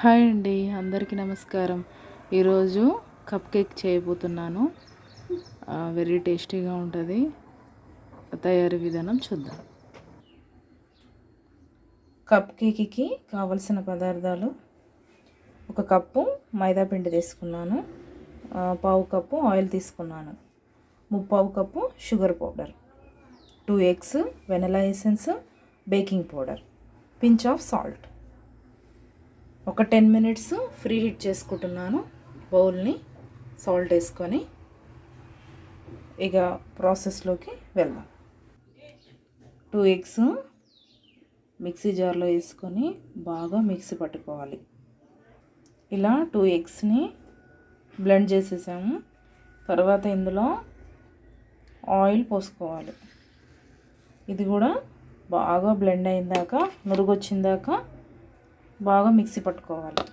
Hi అండి, అందరికీ నమస్కారం. ఈరోజు కప్ కేక్ చేయబోతున్నాను. వెరీ టేస్టీగా ఉంటుంది. తయారీ విధానం చూద్దాం. కప్ కేక్కి కావలసిన పదార్థాలు: ఒక కప్పు మైదా పిండి తీసుకున్నాను, పావు కప్పు ఆయిల్ తీసుకున్నాను, ముప్పావు cup sugar powder, 2 eggs, vanilla essence, baking powder, pinch of salt. ఒక 10 మినిట్స్ ఫ్రీ హీట్ చేసుకుంటున్నాను బౌల్ని. సాల్ట్ వేసుకొని ఇక ప్రాసెస్లోకి వెళ్దాం. 2 ఎగ్స్ మిక్సీ జార్లో వేసుకొని బాగా మిక్సీ పట్టుకోవాలి. ఇలా 2 ఎగ్స్ని బ్లెండ్ చేసేసాము. తర్వాత ఇందులో ఆయిల్ పోసుకోవాలి. ఇది కూడా బాగా బ్లెండ్ అయిందాక, నురుగొచ్చిందాక బాగా మిక్సీ పట్టుకోవాలి.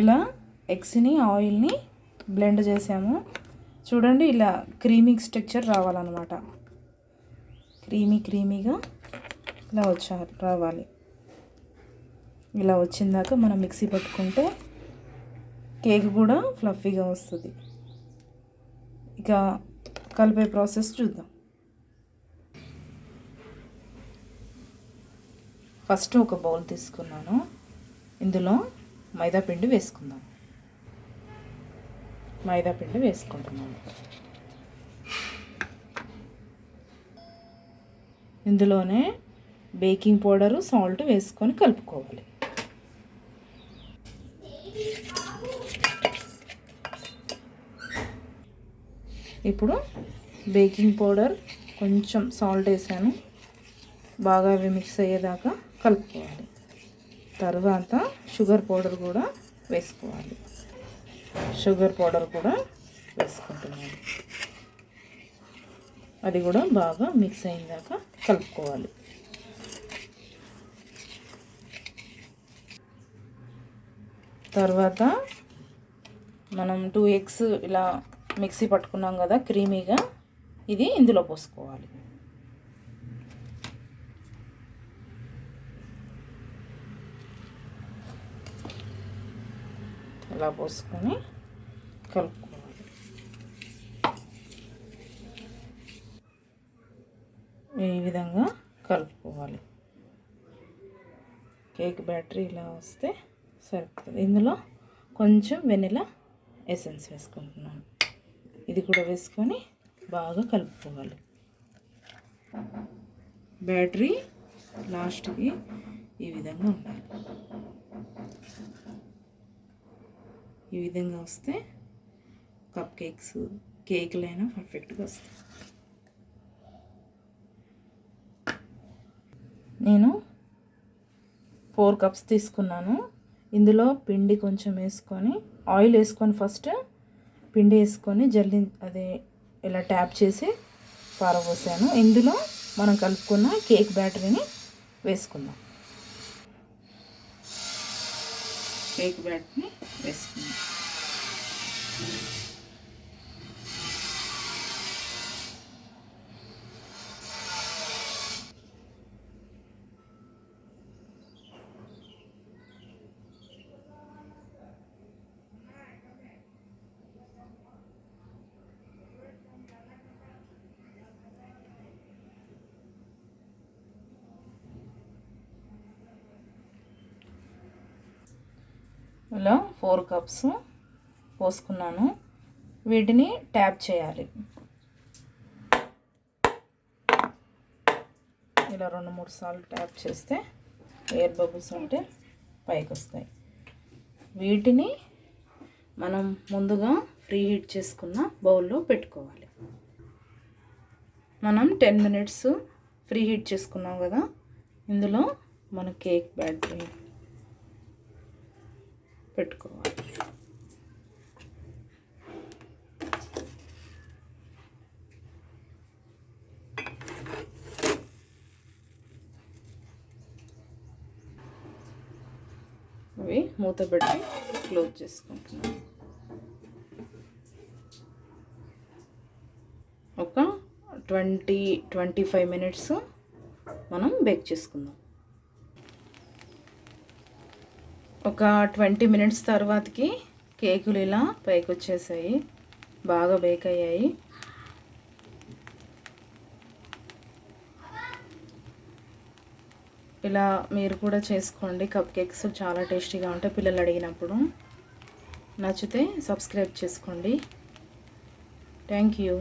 ఇలా ఎగ్స్ని ఆయిల్ని బ్లెండ్ చేసాము. చూడండి, ఇలా క్రీమీ స్ట్రక్చర్ రావాలన్నమాట. క్రీమీగా ఇలా రావాలి. ఇలా వచ్చిందాక మనం మిక్సీ పట్టుకుంటే కేక్ కూడా ఫ్లఫీగా వస్తుంది. ఇక కలిపే ప్రాసెస్ చూద్దాం. ఫస్ట్ ఒక బౌల్ తీసుకున్నాను. ఇందులో మైదా పిండి వేసుకుంటున్నాను. ఇందులోనే బేకింగ్ పౌడరు, సాల్ట్ వేసుకొని కలుపుకోవాలి. ఇప్పుడు బేకింగ్ పౌడర్, కొంచెం సాల్ట్ వేసాను. బాగా అవి మిక్స్ అయ్యేదాకా కలుపుకోవాలి. తర్వాత షుగర్ పౌడర్ కూడా వేసుకోవాలి. వేసుకుంటున్నాను. అది కూడా బాగా మిక్స్ అయ్యేదాకా కలుపుకోవాలి. తర్వాత మనం 2 ఎగ్స్ ఇలా మిక్సీ పట్టుకున్నాం కదా క్రీమీగా, ఇది ఇందులో పోసుకోవాలి. ఇలా పోసుకొని కలుపుకోవాలి. ఈ విధంగా కలుపుకోవాలి. కేక్ బ్యాటరీ ఇలా వస్తే సరిపోతుంది. ఇందులో కొంచెం వెనిలా ఎసెన్స్ వేసుకుంటున్నాను. ఇది కూడా వేసుకొని బాగా కలుపుకోవాలి. బ్యాటరీ లాస్ట్కి ఈ విధంగా ఉండాలి. ఈ విధంగా వస్తే కప్ కేకులైనా పర్ఫెక్ట్గా వస్తాయి. నేను 4 కప్స్ తీసుకున్నాను. ఇందులో పిండి కొంచెం వేసుకొని, ఆయిల్ వేసుకొని ఫస్ట్ పిండి వేసుకొని అదే ఇలా ట్యాప్ చేసి పారబోసాను. ఇందులో మనం కలుపుకున్న కేక్ బ్యాటరీని వేసుకుందాం. ఇలా 4 కప్స్ పోసుకున్నాను. వీటిని ట్యాప్ చేయాలి. ఇలా 2-3 సార్లు ట్యాప్ చేస్తే ఎయిర్ బబుల్స్ ఉంటే పైకి వస్తాయి. వీటిని మనం ముందుగా ఫ్రీ హీట్ చేసుకున్న బౌల్లో పెట్టుకోవాలి. మనం 10 మినిట్స్ ఫ్రీ హీట్ చేసుకున్నాం కదా, ఇందులో మన కేక్ బ్యాటరీ పెట్టుకోవాలి. అవి మూత పెట్టి క్లోజ్ చేసుకుంటున్నాను. ఒక 20-25 మినిట్స్ మనం బేక్ చేసుకుందాం. ఒక 20 మినిట్స్ తర్వాతకి కేకులు ఇలా పైకి వచ్చేసాయి, బాగా బేక్ అయ్యాయి. ఇలా మీరు కూడా చేసుకోండి. కప్ కేక్స్ చాలా టేస్టీగా ఉంటాయి పిల్లలు అడిగినప్పుడు. నచ్చితే సబ్స్క్రైబ్ చేసుకోండి. Thank you.